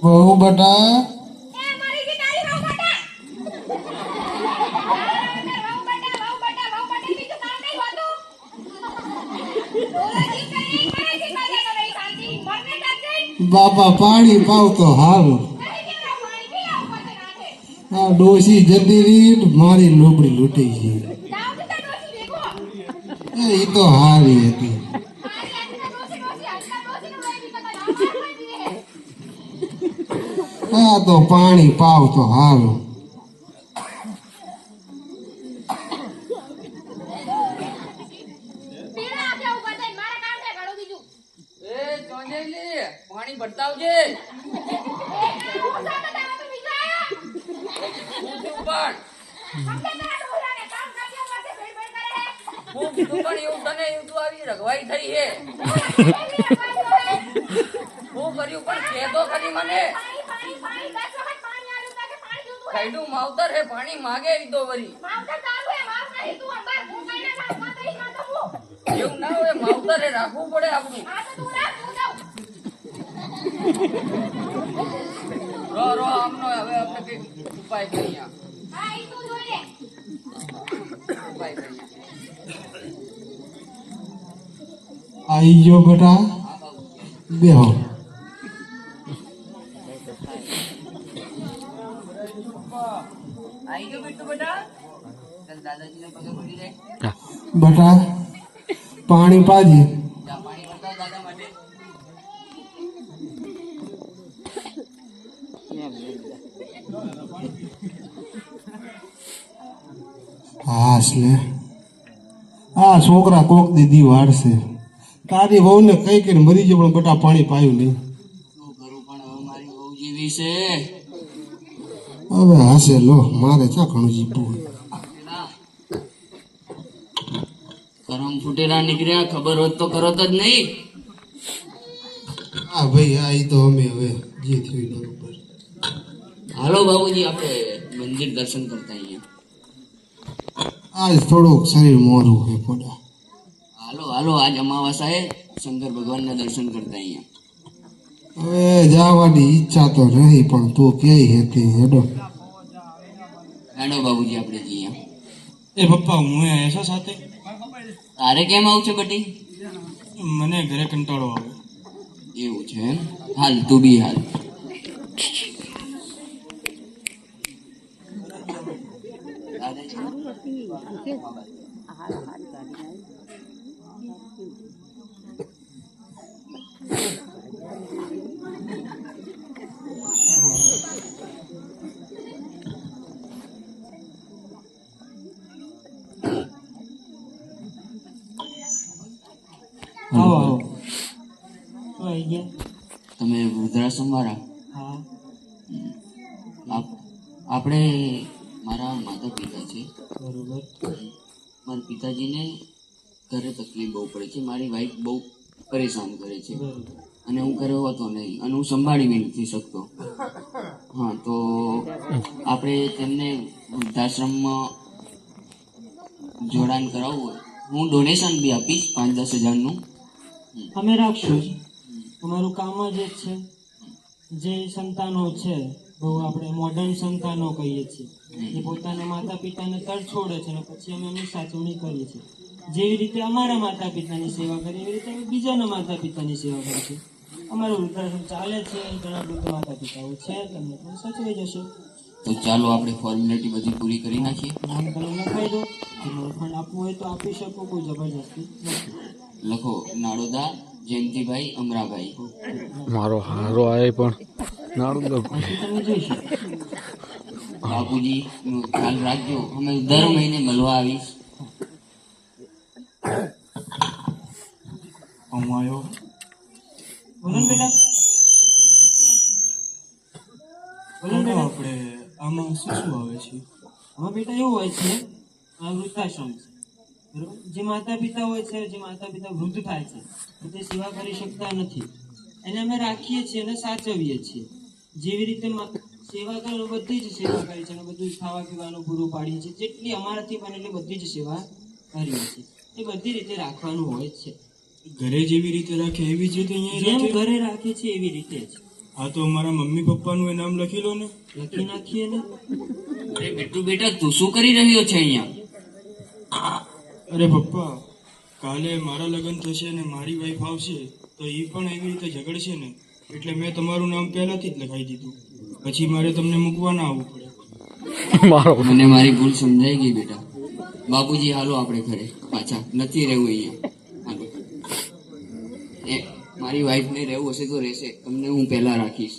બહુ બટા બાપા પાણી પાવ તો હારું. આ ડોસી જતી રહી મારી લોબડી લૂટી ગઈ. એ તો હારી હતી. હા તો પાણી પાવ તો હારું. પાણી બતાવજે. રગવાઈ થઈ હે. હું કર્યું પણ કેતો ખરી મને. ખાઈડું માવતર હે પાણી માગે તો વરી. એવું ના હોય માવતર હે રાખવું પડે આપણું. રો આમનો હવે આપણે કઈક ઉપાય કરીએ. આવી ગયો બેટા બેહો. આવી ગયો બેટું બેટા. દાદાજીને પગે પડી જાય. બેટા પાણી પાજી. પાણી બતાવ દાદા માટે. હાસ લે આ છોકરા કોક દીદી વાળશે. તારી વહુ ને કઈ કઈ મરી ગયો પણ બેટા પાણી પાયું નહીં. શું કરું પણ હવે મારી વહુ જીવી છે. હવે હશે લો મારે ક્યાં ઘણું જીવવું. કરમ ફૂટેલા નીકળ્યા ખબર હોત તો કરત જ નહીં. હા ભાઈ આ ઈ તો અમે હવે જે થયું બરોબર. હાલો બાબુજી આપણે મંદિર દર્શન કરતા અહીંયા. આજ થોડુંક શરીર મોરું છે પોડા. હાલો હાલો આજ અમાવાસા હે શંકર ભગવાનના દર્શન કરતા અહીંયા. હવે જવાની ઈચ્છા તો રહી પણ તું કે હતી હેડો. હેડો બાબુજી આપણે જઈએ. એ પપ્પા હું આવ્યા છો સાથે. તારે કેમ આવું છે બટી? મને ઘરે કંટાળો આવે. એવું છે એમ. હાલ તું બી હાલ. આવો આવો આવી ગયા. તમે વૃદ્ધાશ્રમ વાળા? હા આપણે મારા માતા પિતા છે. બરોબર. મારા પિતાજીને ઘરે તકલીફ બહુ પડે છે. મારી વાઈફ બહુ પરેશાન કરે છે બરોબર. અને હું ઘરે હોતો નહીં અને હું સંભાળી બી નથી શકતો. હા તો આપણે તેમને વૃદ્ધાશ્રમમાં જોડાણ કરાવવું હોય હું ડોનેશન બી આપીશ 5-10 હજારનું. અમે રાખશું. અમારું કામ જ એ છે જે સંતાનો છે બહુ આપણે મોડર્ન સંતાનો કહીએ છીએ એ પોતાના માતા પિતાને તર છોડે છે અને પછી અમે એમની સાચવણી કરીએ છીએ. જેવી રીતે અમારા માતા પિતાની સેવા કરીએ એવી રીતે અમે બીજાના માતા પિતાની સેવા કરીએ છીએ. અમારું વૃદ્ધાશ્રમ ચાલે છે. ઘણા વૃદ્ધ માતા પિતાઓ છે. તમને પણ સચવાઈ જશે. તો ચાલો આપણે ફોર્મેલિટી બધી પૂરી કરી નાખીએ. નામ તમે લખાઈ દો. ફંડ આપવું હોય તો આપી શકો. કોઈ જબરજસ્તી નથી. લખો નાડોદા જયંતિભાઈ અમરાભાઈ. મારો હારો આવે પણ નાડું બાકી તમે જોઈ શકો. બાપુજી નું ખ્યાલ રાખજો. અમે દર મહિને મળવા આવીશ. અમાયો બોલો ને બેટા. બોલો ને બેટા. આપણે આમાં શું શું આવે છે? આમાં બેટા એવું હોય છે આ વૃદ્ધાશ્રમ છે બરોબર. જે માતા પિતા હોય છે જે માતા પિતા વૃદ્ધ થાય છે તો તે સેવા કરી શકતા નથી એને અમે રાખીએ છીએ અને સાચવીએ છીએ. જેવી રીતે સેવા કરો બધી જ સેવા કરી છે અને બધું ખાવા પીવાનું પૂરું પાડીએ છીએ. જેટલી અમારાથી બને એટલી બધી જ સેવા કરીએ છીએ. એ બધી રીતે રાખવાનું હોય છે. ઘરે જેવી રીતે રાખે એવી જ રીતે અહીંયા જેમ ઘરે રાખે છે એવી રીતે જ. હા તો મારા મમ્મી પપ્પાનું એ નામ લખી લો ને. લખી નાખીએ ને. અરે બેટુ બેટા તું શું કરી રહ્યો છે અહીંયા? અરે પપ્પા, કાલે મારા લગ્ન થશે ને મારી વાઈફ આવશે તો એ પણ એવી રીતે ઝઘડશે ને, એટલે મેં તમારું નામ પહેલાથી જ લખાઈ દીધું. પછી મારે તમને મૂકવા ના આવવું પડે. મારો મને મારી ભૂલ સમજાઈ ગઈ બેટા. બાપુજી હાલો આપણે ઘરે પાછા, નથી રહેવું અહીંયા. હાલો. એ મારી વાઈફને રહેવું હશે તો રહેશે, તમને હું પહેલા રાખીશ.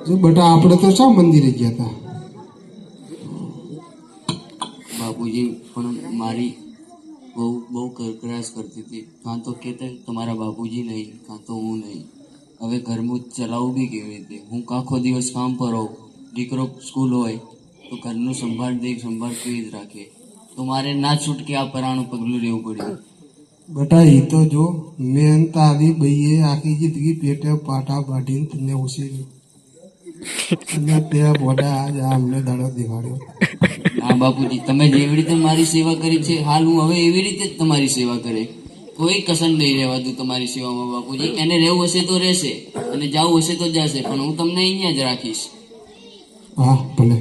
જો બેટા આપણે તો શા મંદિરે ગયા હતા? બાપુજી પણ મારી બહુ બહુ કરકરાશ કરતી હતી. કાં તો કહેતા તમારા બાપુજી નહીં, કાં તો હું નહીં. હવે ઘરનું ચલાવવું બી કેવી રીતે? હું આખો દિવસ કામ પર હોઉં, દીકરો સ્કૂલ હોય તો ઘરનું સંભાળ કેવી જ રાખે? તો મારે ના છૂટકે આ પરાણું પગલું લેવું પડ્યું. બેટા એ તો જો મેં તારી બઈએ આખી જિંદગી પેટે પાટા બાંધીને તને ઉછેર્યું અને તે બોડા આજ અમને દાડો દેખાડ્યો. હા બાપુજી, તમે જેવી રીતે મારી સેવા કરી છે, હાલ હું હવે એવી રીતે જ તમારી સેવા કરે. કોઈ કસન નહીં રહેવાતું તમારી સેવામાં બાપુજી. એને રહેવું હશે તો રહેશે અને જવું હશે તો જશે, પણ હું તમને અહીંયા જ રાખીશ. હા ભલે.